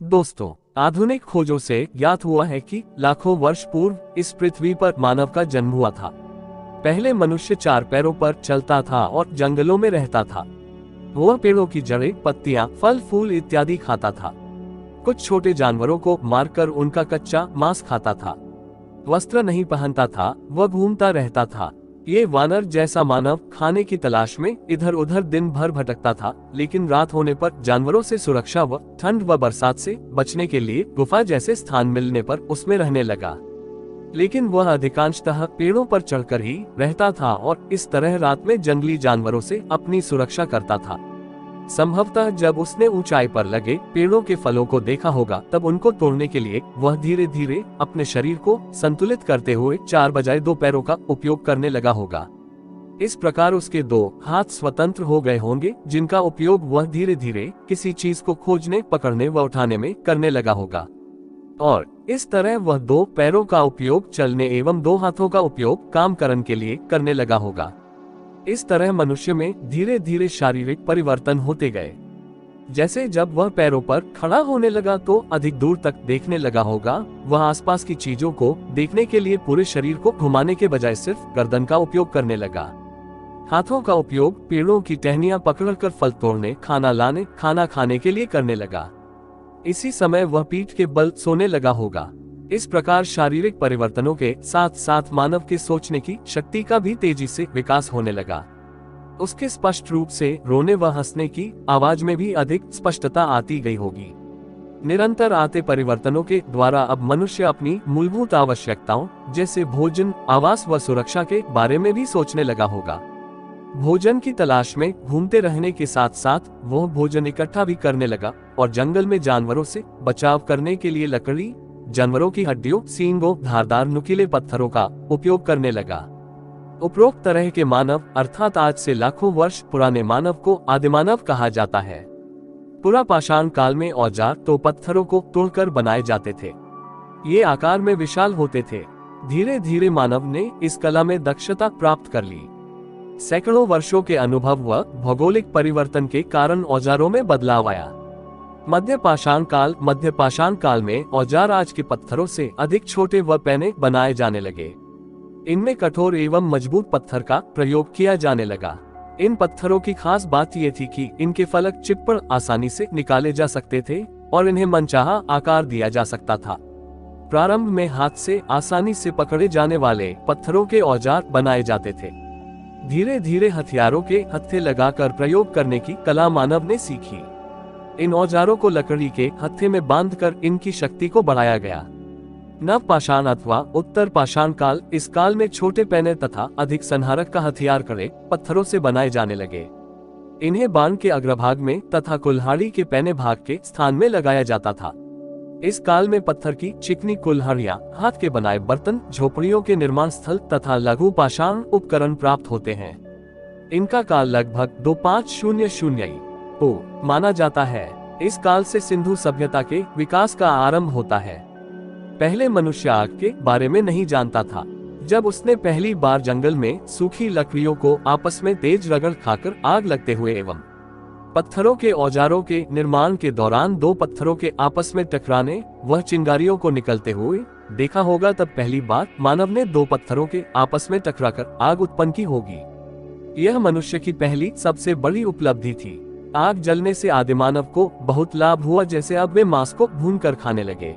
दोस्तों, आधुनिक खोजों से ज्ञात हुआ है कि लाखों वर्ष पूर्व इस पृथ्वी पर मानव का जन्म हुआ था। पहले मनुष्य 4 पैरों पर चलता था और जंगलों में रहता था। वह पेड़ों की जड़ें, पत्तियां, फल फूल इत्यादि खाता था। कुछ छोटे जानवरों को मारकर उनका कच्चा मांस खाता था। वस्त्र नहीं पहनता था, वह घूमता रहता था। ये वानर जैसा मानव खाने की तलाश में इधर उधर दिन भर भटकता था, लेकिन रात होने पर जानवरों से सुरक्षा व ठंड व बरसात से बचने के लिए गुफा जैसे स्थान मिलने पर उसमें रहने लगा। लेकिन वह अधिकांशतः पेड़ों पर चढ़कर ही रहता था और इस तरह रात में जंगली जानवरों से अपनी सुरक्षा करता था। संभवतः जब उसने ऊंचाई पर लगे पेड़ों के फलों को देखा होगा, तब उनको तोड़ने के लिए वह धीरे धीरे अपने शरीर को संतुलित करते हुए 4 बजाय 2 पैरों का उपयोग करने लगा होगा। इस प्रकार उसके 2 हाथ स्वतंत्र हो गए होंगे, जिनका उपयोग वह धीरे धीरे किसी चीज को खोजने, पकड़ने व उठाने में करने लगा होगा। और इस तरह वह 2 पैरों का उपयोग चलने एवं 2 हाथों का उपयोग काम करने के लिए करने लगा होगा। इस तरह मनुष्य में धीरे धीरे शारीरिक परिवर्तन होते गए। जैसे जब वह पैरों पर खड़ा होने लगा तो अधिक दूर तक देखने लगा होगा। वह आसपास की चीजों को देखने के लिए पूरे शरीर को घुमाने के बजाय सिर्फ गर्दन का उपयोग करने लगा। हाथों का उपयोग पेड़ों की टहनियां पकड़कर फल तोड़ने, खाना लाने, खाना खाने के लिए करने लगा। इसी समय वह पीठ के बल सोने लगा होगा। इस प्रकार शारीरिक परिवर्तनों के साथ साथ मानव के सोचने की शक्ति का भी तेजी से विकास होने लगा। उसके स्पष्ट रूप से रोने व हंसने की आवाज में भी अधिक स्पष्टता आती गई होगी। निरंतर आते परिवर्तनों के द्वारा अब मनुष्य अपनी मूलभूत आवश्यकताओं जैसे भोजन, आवास व सुरक्षा के बारे में भी सोचने लगा होगा। भोजन की तलाश में घूमते रहने के साथ साथ वह भोजन इकट्ठा भी करने लगा और जंगल में जानवरों से बचाव करने के लिए लकड़ी, जानवरों की हड्डियों, सींगों, धारदार नुकीले पत्थरों का उपयोग करने लगा। उपरोक्त तरह के मानव अर्थात आज से लाखों वर्ष पुराने मानव को आदिमानव कहा जाता है। पुरा पाषाण काल में औजार तो पत्थरों को तोड़कर बनाए जाते थे। ये आकार में विशाल होते थे। धीरे धीरे मानव ने इस कला में दक्षता प्राप्त कर ली। सैकड़ों वर्षों के अनुभव व भौगोलिक परिवर्तन के कारण औजारों में बदलाव आया। मध्य पाषाण काल में औजार आज के पत्थरों से अधिक छोटे व पैने बनाए जाने लगे। इनमें कठोर एवं मजबूत पत्थर का प्रयोग किया जाने लगा। इन पत्थरों की खास बात यह थी कि इनके फलक चिप्पड़ आसानी से निकाले जा सकते थे और इन्हें मनचाहा आकार दिया जा सकता था। प्रारंभ में हाथ से आसानी से पकड़े जाने वाले पत्थरों के औजार बनाए जाते थे। धीरे धीरे हथियारों के हत्थे लगाकर प्रयोग करने की कला मानव ने सीखी। इन औजारों को लकड़ी के हत्थे में बांधकर इनकी शक्ति को बढ़ाया गया। नव पाषाण अथवा उत्तर पाषाण काल, इस काल में छोटे पैने तथा अधिक संहारक का हथियार कड़े पत्थरों से बनाए जाने लगे। इन्हें बाण के अग्रभाग में तथा कुल्हाड़ी के पैने भाग के स्थान में लगाया जाता था। इस काल में पत्थर की चिकनी कुल्हाड़ियां, हाथ के बनाए बर्तन, झोपड़ियों के निर्माण स्थल तथा लघु पाषाण उपकरण प्राप्त होते हैं। इनका काल लगभग 2500 को माना जाता है। इस काल से सिंधु सभ्यता के विकास का आरंभ होता है। पहले मनुष्य आग के बारे में नहीं जानता था। जब उसने पहली बार जंगल में सूखी लकड़ियों को आपस में तेज रगड़ खाकर आग लगते हुए एवं पत्थरों के औजारों के निर्माण के दौरान 2 पत्थरों के आपस में टकराने व चिंगारियों को निकलते हुए देखा होगा, तब पहली बार मानव ने 2 पत्थरों के आपस में टकराकर आग उत्पन्न की होगी। यह मनुष्य की पहली सबसे बड़ी उपलब्धि थी। आग जलने से आदिमानव को बहुत लाभ हुआ, जैसे अब वे मांस को भूनकर खाने लगे।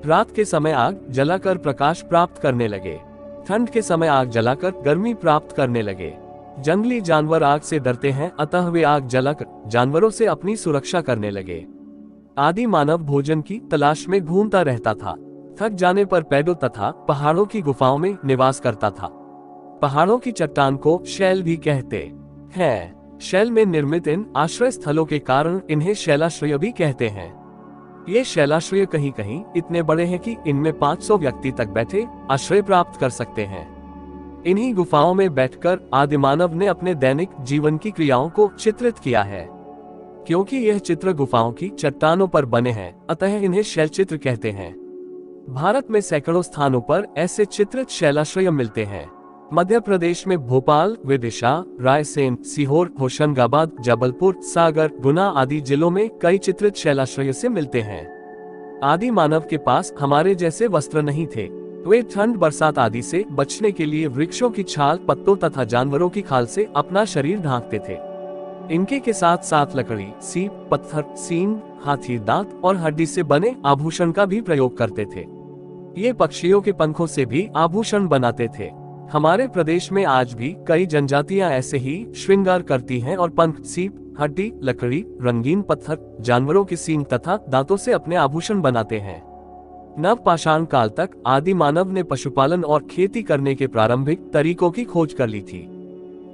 रात के समय आग जलाकर प्रकाश प्राप्त करने लगे। ठंड के समय आग जलाकर गर्मी प्राप्त करने लगे। जंगली जानवर आग से डरते हैं, अतः वे आग जलाकर जानवरों से अपनी सुरक्षा करने लगे। आदि मानव भोजन की तलाश में घूमता रहता था। थक जाने पर पेड़ों तथा पहाड़ों की गुफाओं में निवास करता था। पहाड़ों की चट्टान को शैल भी कहते हैं। शैल में निर्मित इन आश्रय स्थलों के कारण इन्हें शैलाश्रय भी कहते हैं। ये शैलाश्रय कहीं कहीं इतने बड़े हैं कि इनमें 500 व्यक्ति तक बैठे आश्रय प्राप्त कर सकते हैं। इन्हीं गुफाओं में बैठकर आदिमानव ने अपने दैनिक जीवन की क्रियाओं को चित्रित किया है। क्योंकि यह चित्र गुफाओं की चट्टानों पर बने हैं, अतः इन्हें शैल चित्र कहते हैं। भारत में सैकड़ों स्थानों पर ऐसे चित्रित शैलाश्रय मिलते हैं। मध्य प्रदेश में भोपाल, विदिशा, रायसेन, सीहोर, होशंगाबाद, जबलपुर, सागर, गुना आदि जिलों में कई चित्रित शैलाश्रय से मिलते हैं। आदि मानव के पास हमारे जैसे वस्त्र नहीं थे। वे ठंड बरसात आदि से बचने के लिए वृक्षों की छाल, पत्तों तथा जानवरों की खाल से अपना शरीर ढांकते थे। इनके के साथ साथ लकड़ी, सीप, पत्थर, सींग, हाथी दांत और हड्डी से बने आभूषण का भी प्रयोग करते थे। ये पक्षियों के पंखों से भी आभूषण बनाते थे। हमारे प्रदेश में आज भी कई जनजातियां ऐसे ही श्रृंगार करती हैं और पंख, सीप, हड्डी, लकड़ी, रंगीन पत्थर, जानवरों की सींग तथा दांतों से अपने आभूषण बनाते हैं। नव पाषाण काल तक आदि मानव ने पशुपालन और खेती करने के प्रारंभिक तरीकों की खोज कर ली थी।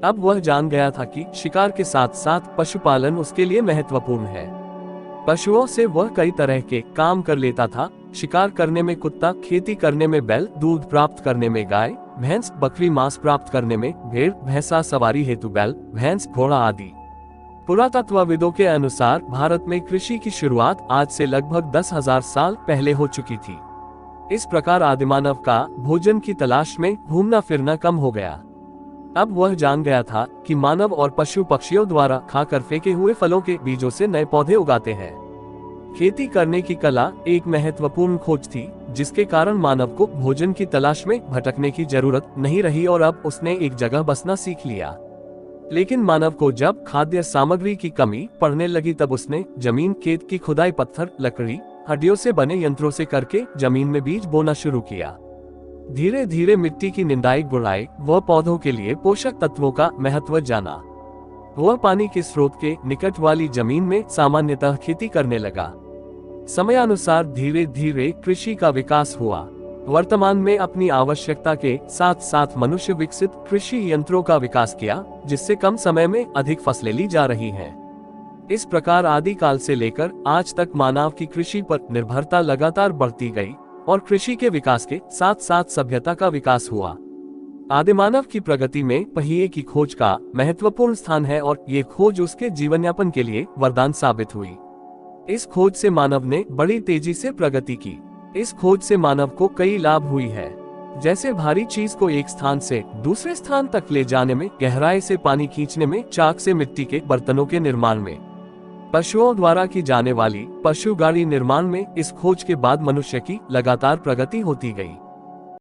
अब वह जान गया था कि शिकार के साथ साथ पशुपालन उसके लिए महत्वपूर्ण है। पशुओं से वह कई तरह के काम कर लेता था। शिकार करने में कुत्ता, खेती करने में बैल, दूध प्राप्त करने में गाय, भैंस, बकरी, मांस प्राप्त करने में भेड़, भैंसा, सवारी हेतु बैल, भैंस, घोड़ा आदि। पुरातत्वविदों के अनुसार भारत में कृषि की शुरुआत आज से लगभग 10,000 साल पहले हो चुकी थी। इस प्रकार आदिमानव का भोजन की तलाश में घूमना फिरना कम हो गया। अब वह जान गया था कि मानव और पशु पक्षियों द्वारा खाकर फेंके हुए फलों के बीजों से नए पौधे उगाते हैं। खेती करने की कला एक महत्वपूर्ण खोज थी, जिसके कारण मानव को भोजन की तलाश में भटकने की जरूरत नहीं रही और अब उसने एक जगह बसना सीख लिया। लेकिन मानव को जब खाद्य सामग्री की कमी पड़ने लगी तब उसने जमीन, खेत की खुदाई, पत्थर, लकड़ी, हड्डियों से बने यंत्रों से करके जमीन में बीज बोना शुरू किया। धीरे धीरे मिट्टी की निंदाई, गुड़ाई व पौधों के लिए पोषक तत्वों का महत्व जाना। वह पानी के स्रोत के निकट वाली जमीन में सामान्यतः खेती करने लगा। समयानुसार धीरे धीरे कृषि का विकास हुआ। वर्तमान में अपनी आवश्यकता के साथ साथ मनुष्य विकसित कृषि यंत्रों का विकास किया, जिससे कम समय में अधिक फसलें ली जा रही हैं। इस प्रकार आदिकाल से लेकर आज तक मानव की कृषि पर निर्भरता लगातार बढ़ती गई और कृषि के विकास के साथ साथ सभ्यता का विकास हुआ। आदिमानव की प्रगति में पहिए की खोज का महत्वपूर्ण स्थान है और ये खोज उसके जीवन यापन के लिए वरदान साबित हुई। इस खोज से मानव ने बड़ी तेजी से प्रगति की। इस खोज से मानव को कई लाभ हुई है, जैसे भारी चीज को एक स्थान से दूसरे स्थान तक ले जाने में, गहराई से पानी खींचने में, चाक से मिट्टी के बर्तनों के निर्माण में, पशुओं द्वारा की जाने वाली पशु गाड़ी निर्माण में। इस खोज के बाद मनुष्य की लगातार प्रगति होती गई।